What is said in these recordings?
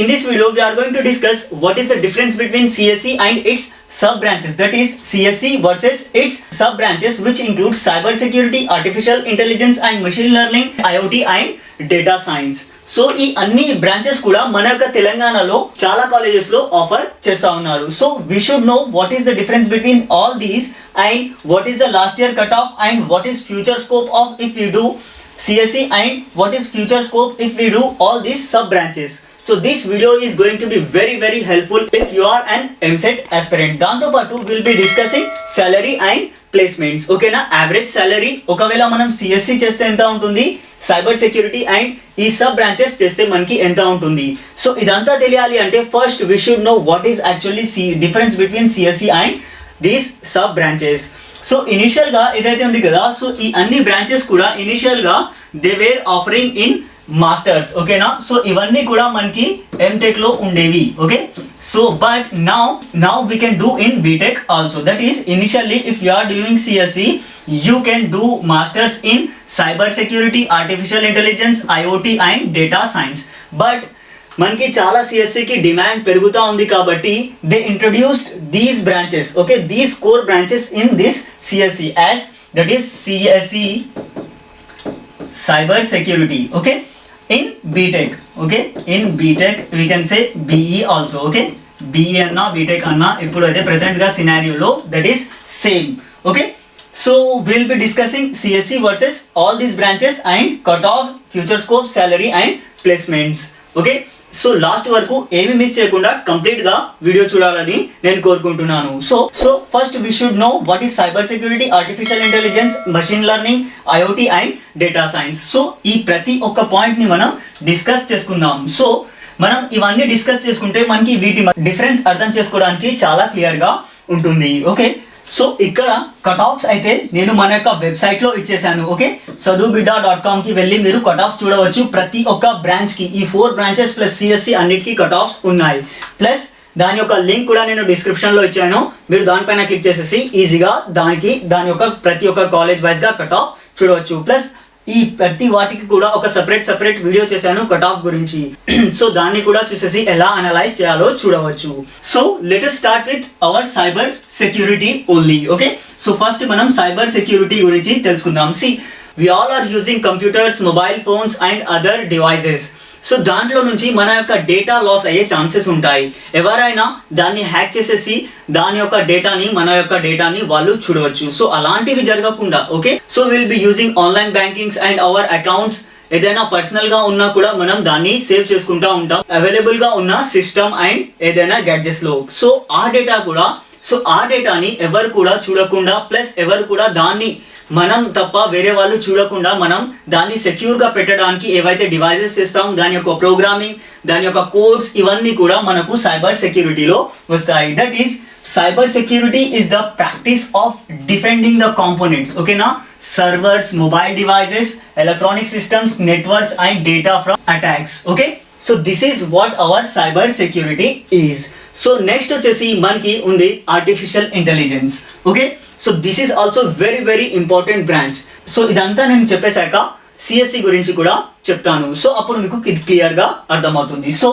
in this video we are going to discuss what is the difference between CSE and its sub branches, that is CSE versus its sub branches, which include cyber security, artificial intelligence and machine learning, IoT and data science. So ఈ అన్ని branches కూడా మన యొక్క తెలంగాణలో చాలా colleges లో offer చేస్తా ఉన్నారు. So we should know what is the difference between all these and what is the last year cut off and what is future scope of if we do CSE and what is future scope if we do all these sub branches. So this video is going to be very helpful if you are an MSET aspirant. దాంతో పాటు we'll be discussing salary and placements. Okay నా average salary ఒకవేళ మనం CSE చేస్తే ఎంత ఉంటుంది, cyber security and ఈ sub branches చేస్తే మనకి ఎంత ఉంటుంది. సో ఇదంతా తెలియాలి అంటే first we should know what is actually difference between CSE and these sub branches. So initial గా ఏదైతే ఉంది కదా, సో ఈ అన్ని బ్రాంచెస్ కూడా ఇనిషియల్ గా they were offering in masters. ఓకేనా, సో ఇవన్నీ కూడా మనకి ఎంటెక్ లో ఉండేవి. Okay, so but now we can do in BTech also. That is initially if you are doing CSE you can do masters in cyber security, artificial intelligence, IoT and data science. But మనకి చాలా సిఎస్సికి demand పెరుగుతూ ఉంది కాబట్టి they introduced these branches. Okay, these core branches in this CSC as that is CSC cyber security. Okay, in B Tech. Okay, in B Tech we can say BE also. Okay, BE అన్నా B Tech అన్నా ఇప్పుడు అయితే ప్రెసెంట్గా సినారియోలో that is same. Okay, so will be discussing CSC versus all these branches and cut off, future scope, salary and placements. Okay, so last వరకు ఏమి miss చేయకుండా complete గా వీడియో చూడాలని నేను కోరుకుంటున్నాను. So first we should know what is cyber security, artificial intelligence, machine learning, IoT and data science. So ఈ ప్రతి ఒక్క పాయింట్ ని మనం డిస్కస్ చేసుకుందాం. సో మనం ఇవన్నీ డిస్కస్ చేసుకుంటే మనకి వీటి డిఫరెన్స్ అర్థం చేసుకోవడానికి చాలా క్లియర్ గా ఉంటుంది. ఓకే, సో ఇక్కడ కట్ ఆఫ్స్ అయితే నేను మన యొక్క వెబ్సైట్లో ఇచ్చేసాను. ఓకే, sadhubidda.com కి వెళ్ళి మీరు కట్ ఆఫ్స్ చూడవచ్చు. ప్రతి ఒక్క బ్రాంచ్కి ఈ 4 బ్రాంచెస్ ప్లస్ సిఎస్సి అన్నిటికీ కట్ ఆఫ్స్ ఉన్నాయి. ప్లస్ దాని యొక్క లింక్ కూడా నేను డిస్క్రిప్షన్లో ఇచ్చాను. మీరు దానిపైన క్లిక్ చేసేసి ఈజీగా దాని యొక్క ప్రతి ఒక్క కాలేజ్ వైజ్గా కట్ ఆఫ్ చూడవచ్చు. ప్లస్ ఈ ప్రతి వాటికి కూడా ఒక సెపరేట్ వీడియో చేశాను కట్ ఆఫ్ గురించి. సో దాన్ని కూడా చూసేసి ఎలా అనలైజ్ చేయాలో చూడవచ్చు. So let us start with our cyber security only. Okay, so first మనం సైబర్ సెక్యూరిటీ గురించి తెలుసుకుందాం. we all are using computers, mobile phones and other devices. So దాంట్లో నుంచి మన యొక్క డేటా లాస్ అయ్యే ఛాన్సెస్ ఉంటాయి. ఎవరైనా దాన్ని హ్యాక్ చేసేసి దాని యొక్క డేటాని వాళ్ళు చూడవచ్చు. సో అలాంటివి జరగకుండా okay, so will B using online bankings and hour accounts. ఏదైనా పర్సనల్ గా ఉన్నా కూడా మనం దాన్ని సేవ్ చేసుకుంటూ ఉంటాం అవైలబుల్ గా ఉన్న సిస్టమ్ అండ్ ఏదైనా గ్యాడ్జెట్స్ లో. సో ఆ డేటాని ఎవరు కూడా చూడకుండా, ప్లస్ ఎవరు కూడా దాన్ని మనం తప్ప వేరే వాళ్ళు చూడకుండా మనం దాన్ని సెక్యూర్గా పెట్టడానికి ఏవైతే డివైజెస్ చేస్తామో దాని యొక్క ప్రోగ్రామింగ్, దాని యొక్క కోడ్స్ ఇవన్నీ కూడా మనకు సైబర్ సెక్యూరిటీలో వస్తాయి. That is cyber security is the practice of defending the components. ఓకేనా, servers, mobile devices, electronic systems, networks and data from attacks. Okay, so this is what our cyber security is. So next వచ్చేసి మనకి ఉంది artificial intelligence. Okay, so this is also very important branch. So ఇదంతా నేను చెప్పేశాక CSC గురించి కూడా చెప్తాను. So అప్పుడు మీకు ఇది క్లియర్గా అర్థమవుతుంది. సో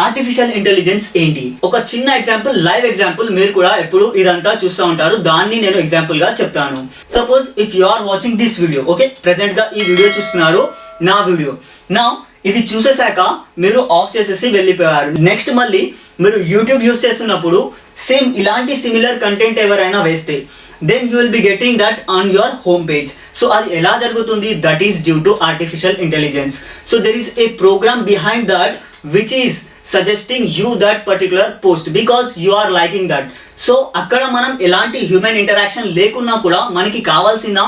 ఆర్టిఫిషియల్ ఇంటెలిజెన్స్ ఏంటి, ఒక చిన్న ఎగ్జాంపుల్, లైవ్ ఎగ్జాంపుల్. మీరు కూడా ఎప్పుడు ఇదంతా చూస్తూ ఉంటారు, దాన్ని నేను ఎగ్జాంపుల్ గా చెప్తాను. Suppose if you are watching this video. Okay, present గా ఈ వీడియో చూస్తున్నారు, నా వీడియో. నా ఇది చూసేశాక మీరు ఆఫ్ చేసేసి వెళ్ళిపోయారు. నెక్స్ట్ మళ్ళీ మీరు యూట్యూబ్ యూస్ చేస్తున్నప్పుడు సేమ్ ఇలాంటి సిమిలర్ కంటెంట్ ఎవరైనా వేస్తే then you will be getting that on your home page. So అది ఎలా జరుగుతుంది, that is due to artificial intelligence. So there is a program behind that which is suggesting you that particular post because you are liking that. So అక్కడ మనం ఎలాంటి human interaction లేకున్నా కూడా మనకి కావాల్సిన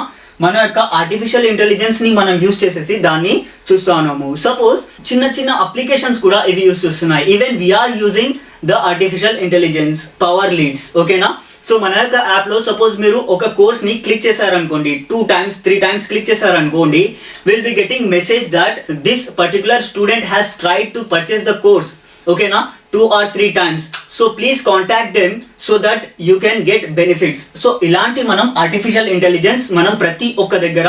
మన యొక్క ఆర్టిఫిషియల్ ఇంటెలిజెన్స్ ని మనం యూస్ చేసేసి దాన్ని చూస్తా ఉన్నాము. సపోజ్ చిన్న అప్లికేషన్స్ కూడా ఇవి యూస్ చేస్తున్నాయి. Even we're using the artificial intelligence power leads. ఓకేనా, సో మన యొక్క యాప్లో సపోజ్ మీరు ఒక కోర్స్ని క్లిక్ చేశారనుకోండి, 2 times 3 times క్లిక్ చేశారనుకోండి, will be getting message that this particular student has tried to purchase the course. ఓకేనా, 2 or 3 times. So please contact them so that you can get benefits. So ఇలాంటి మనం artificial intelligence మనం ప్రతి ఒక్క దగ్గర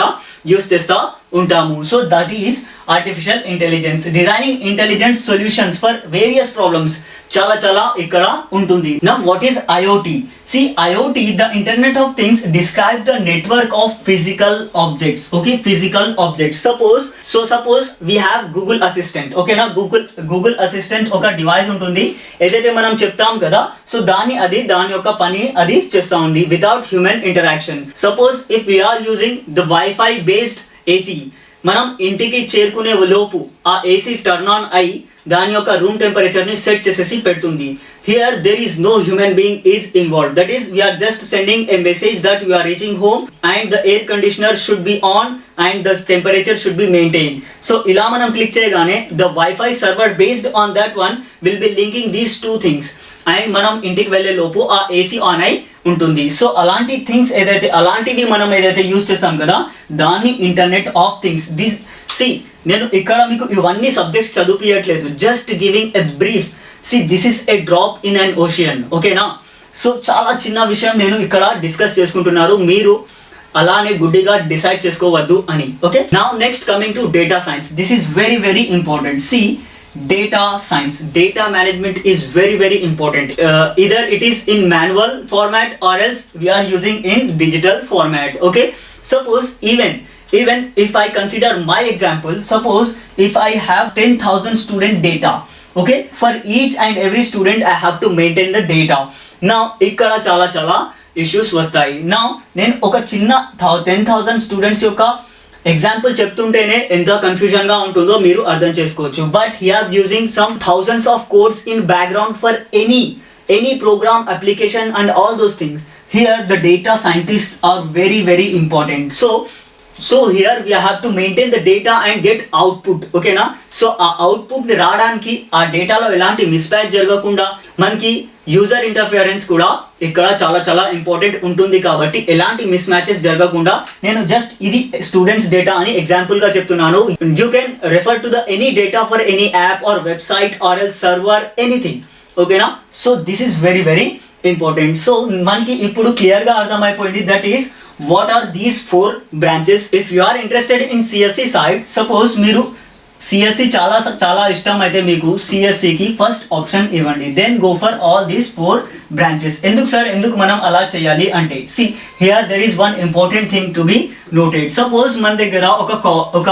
use చేస్తూ ఉంటాము. So that is artificial intelligence, designing intelligent solutions for various problems. చాలా ఇక్కడ ఉంటుంది. Now what is IoT? See, IoT, the Internet of Things, describes the network of physical objects. Okay, physical objects. Suppose we have Google Assistant. Okay na, Google Assistant ఒక device ఉంటుంది, ఏదైతే మనం చెప్తాం కదా, so దాని యొక్క పని అది చేస్తూ ఉంది without human interaction. Suppose if we are using the Wi-Fi based AC, మనం ఇంటికి చేరుకునే లోపు ఆ AC టర్న్ ఆన్ అయి దాని యొక్క రూమ్ టెంపరేచర్ ని సెట్ చేసేసి పెడుతుంది. Here there is no human being is involved. That is we're just sending a message that you are reaching home and the air conditioner should be on and the temperature should be maintain. So ఇలా మనం click చేయగానే the wifi server based on that one will be linking these two things and మనం ఇంటికి వెళ్ళే లోపు ఆ AC on అయి ఉంటుంది. సో అలాంటి థింగ్స్ అలాంటివి మనం ఏదైతే యూజ్ చేస్తాం కదా, దాన్ని ఇంటర్నెట్ ఆఫ్ థింగ్స్. నేను ఇక్కడ మీకు ఇవన్నీ సబ్జెక్ట్స్ చదివియట్లేదు, just giving a brief. This is a drop in an ocean. ఓకేనా? సో చాలా చిన్న విషయం నేను ఇక్కడ డిస్కస్ చేసుకుంటున్నారు, మీరు అలానే గుడ్డిగా డిసైడ్ చేసుకోవద్దు అని. Okay, now next coming to data science. This is very important. Data science, data management is very important. Either it is in manual format or else we are using in digital format. Okay, suppose even if I consider my example, suppose if I have 10,000 student data, okay, for each and every student I have to maintain the data. Now ikkada చాలా issues వస్తాయి. Now నేను ఒక చిన్న 10,000 students యొక్క example చెప్తుంటేనే ఎంత confusion గా ఉంటుందో మీరు అర్థం చేసుకోవచ్చు. But here using some thousands of codes in background for any program application and all those things. Here the data scientist are very important. So here we have to maintain the data and get output. ఓకేనా? So ఆ output ని రావడానికి ఆ డేటాలో ఎలాంటి mismatch జరగకుండా మనకి user interference కూడా ఇక్కడ చాలా ఇంపార్టెంట్ ఉంటుంది. కాబట్టి ఎలాంటి మిస్ మ్యాచెస్ జరగకుండా నేను జస్ట్ ఇది స్టూడెంట్స్ డేటా అని ఎగ్జాంపుల్ గా చెప్తున్నాను. You can refer to the any data for any app or website or L server anything. ఓకేనా? So this is very important. So మనకి ఇప్పుడు క్లియర్ గా అర్థమైపోయింది that is what are these 4 branches. If you are interested in CSC side, suppose మీరు CSC చాలా ఇష్టం అయితే మీకు CSC కి ఫస్ట్ ఆప్షన్ ఇవ్వండి, then go for all these 4 branches. ఎందుకు మనం అలా చేయాలి అంటే, here there is one important thing to be noted. Suppose మన దగ్గర ఒక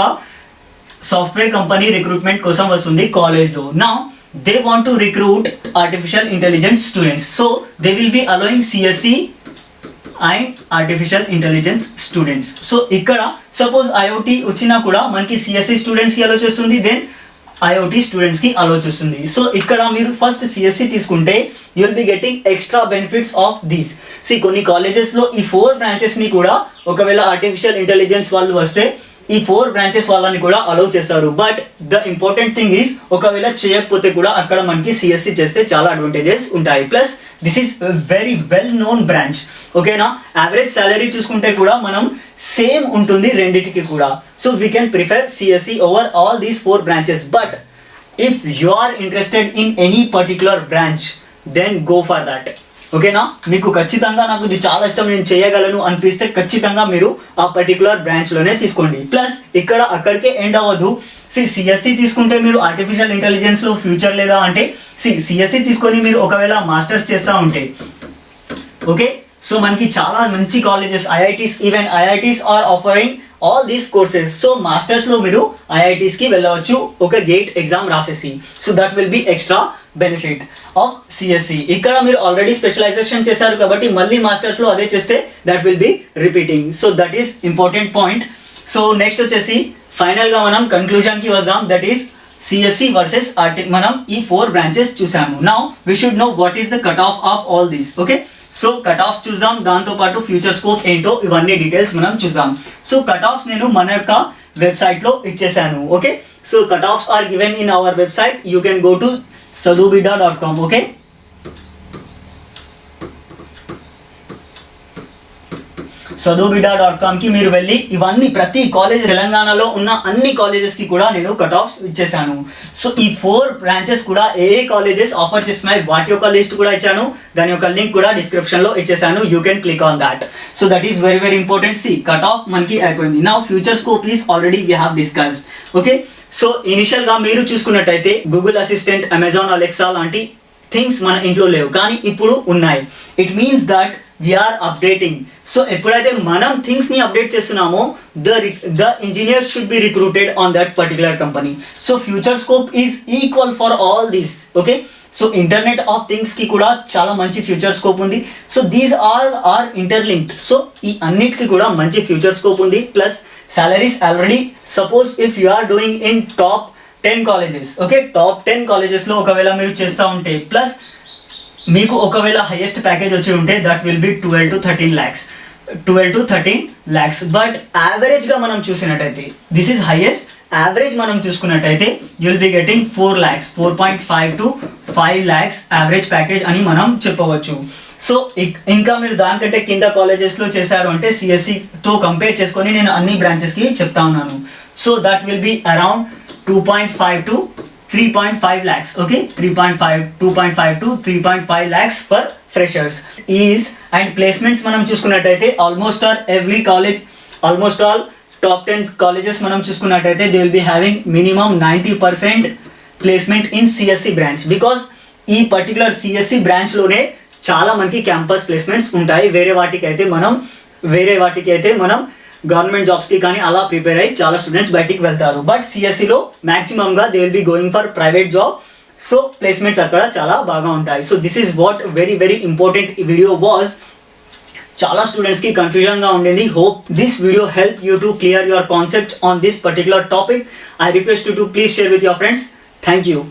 సాఫ్ట్వేర్ కంపెనీ రిక్రూట్మెంట్ కోసం వస్తుంది కాలేజ్లో. Now they want to recruit artificial intelligence students, so they will be allowing CSC and artificial intelligence students. So ఇక్కడ suppose IoT వచ్చినా కూడా మనకి CSC స్టూడెంట్స్కి అలో చేస్తుంది, దెన్ IoT స్టూడెంట్స్కి అలో చేస్తుంది. సో ఇక్కడ మీరు ఫస్ట్ CSC తీసుకుంటే you will be getting extra benefits of these. కొన్ని కాలేజెస్లో ఈ 4 బ్రాంచెస్ని కూడా ఒకవేళ ఆర్టిఫిషియల్ ఇంటెలిజెన్స్ వాళ్ళు వస్తే ఈ 4 బ్రాంచెస్ వాళ్ళని కూడా అలౌ చేస్తారు. But the important thing is ఒకవేళ చేయకపోతే కూడా అక్కడ మనకి CSC చేస్తే చాలా అడ్వాంటేజెస్ ఉంటాయి. Plus this is very well known branch. ఓకేనా? యావరేజ్ సాలరీ చూసుకుంటే కూడా మనం సేమ్ ఉంటుంది రెండిటికి కూడా. So we can prefer CSC over all these 4 branches. But if you are interested in any particular branch then go for that. ఓకేనా? మీకు ఖచ్చితంగా నాకు ఇది చాలా ఇష్టం, నేను చేయగలను అనిపిస్తే ఖచ్చితంగా మీరు ఆ పర్టికులర్ బ్రాంచ్లోనే తీసుకోండి. ప్లస్ ఇక్కడ అక్కడికే ఎండ్ అవ్వదు. CSC తీసుకుంటే మీరు ఆర్టిఫిషియల్ ఇంటెలిజెన్స్లో ఫ్యూచర్ లేదా అంటే CSC తీసుకొని మీరు ఒకవేళ మాస్టర్స్ చేస్తూ ఉంటే, ఓకే, సో మనకి చాలా మంచి colleges even IITs are offering all these courses. So మాస్టర్స్లో మీరు IITsకి వెళ్ళవచ్చు ఒక గేట్ ఎగ్జామ్ రాసేసి. So that will be extra benefit of CSC. ఇక్కడ మీరు ఆల్రెడీ స్పెషలైజేషన్ చేశారు కాబట్టి మళ్ళీ మాస్టర్స్లో అదే చేస్తే that will B repeating. So that is important point. So next వచ్చేసి ఫైనల్గా మనం కన్క్లూజన్కి వద్దాం. దట్ ఈస్ CSC వర్సెస్ మనం ఈ 4 బ్రాంచెస్ చూసాము. Now we should know what is the cut off all these. Okay, so cut offs చూద్దాం, దాంతోపాటు future scope ఏంటో ఇవన్నీ డీటెయిల్స్ మనం చూద్దాం. సో కట్ ఆఫ్స్ నేను మన యొక్క వెబ్సైట్లో ఇచ్చేసాను. Okay, so cut offs are given in our website. You can go to sadhubidda.com. okay, sadobida.com కి మీరు వెళ్ళి ఇవన్నీ ప్రతి కాలేజ్ తెలంగాణలో ఉన్న అన్ని కాలేజెస్కి కూడా నేను కట్ ఆఫ్స్ ఇచ్చేసాను. సో ఈ 4 బ్రాంచెస్ కూడా ఏ కాలేజెస్ ఆఫర్ చేస్తున్నాయి వాటి యొక్క లిస్ట్ కూడా ఇచ్చాను. దాని యొక్క లింక్ కూడా డిస్క్రిప్షన్లో ఇచ్చేసాను. You can click on that. So that is very very important. సి కట్ ఆఫ్ మనకి అయిపోయింది. నా future scope is already we have discussed. Okay, so ఇనిషియల్గా మీరు చూసుకున్నట్టయితే గూగుల్ అసిస్టెంట్, అమెజాన్ అలెక్సా లాంటి థింగ్స్ మన ఇంట్లో లేవు, కానీ ఇప్పుడు ఉన్నాయి. It means that we're updating. So ఎప్పుడైతే మనం థింగ్స్ని అప్డేట్ చేస్తున్నామో the engineer should be recruited on that particular company. So future scope is equal for all these. Okay, so internet of థింగ్స్కి కూడా చాలా మంచి ఫ్యూచర్ స్కోప్ ఉంది. So these all are interlinked. So ఈ అన్నిటికీ కూడా మంచి ఫ్యూచర్ స్కోప్ ఉంది. Plus salaries already, suppose if you are doing in top 10 colleges, okay, top 10 colleges లో ఒకవేళ మీరు చేస్తూ ఉంటే ప్లస్ మీకు ఒకవేళ హైయెస్ట్ ప్యాకేజ్ వచ్చి ఉంటే that will B 12 to 13 lakhs. But యావరేజ్గా మనం చూసినట్టయితే దిస్ ఈజ్ హైయెస్ట్. యావరేజ్ మనం చూసుకున్నట్టయితే you will be getting 4 lakhs, 4.5 to 5 lakhs average package అని మనం చెప్పవచ్చు. సో ఇంకా మీరు దానికంటే కింద కాలేజెస్లో చేశారు అంటే సిఎస్సితో కంపేర్ చేసుకొని నేను అన్ని బ్రాంచెస్కి చెప్తా ఉన్నాను. So that will be around 2.5 to 3.5 lakhs. Okay, 2.5 to 3.5 lakhs for freshers is. And placements మనం చూసుకున్నట్టయితే ఆల్మోస్ట్ ఆల్ టాప్ 10 కాలేజెస్ మనం చూసుకున్నట్టయితే they will be having minimum 90% placement in CSC branch. Because ఈ పర్టికులర్ సిఎస్సి బ్రాంచ్లోనే చాలా మనకి campus placements ఉంటాయి. వేరే వాటికి అయితే మనం గవర్నమెంట్ జాబ్స్కి కానీ అలా ప్రిపేర్ అయ్యి చాలా స్టూడెంట్స్ బయటికి వెళ్తారు. బట్ సిఎస్సిలో మ్యాక్సిమంగా they will be going for private job. So placements అక్కడ చాలా బాగా ఉంటాయి. So this is what very very important video was. చాలా స్టూడెంట్స్కి కన్ఫ్యూజన్గా ఉండింది. Hope this video help you to clear your concept on this particular topic. I request you to please share with your friends. Thank you.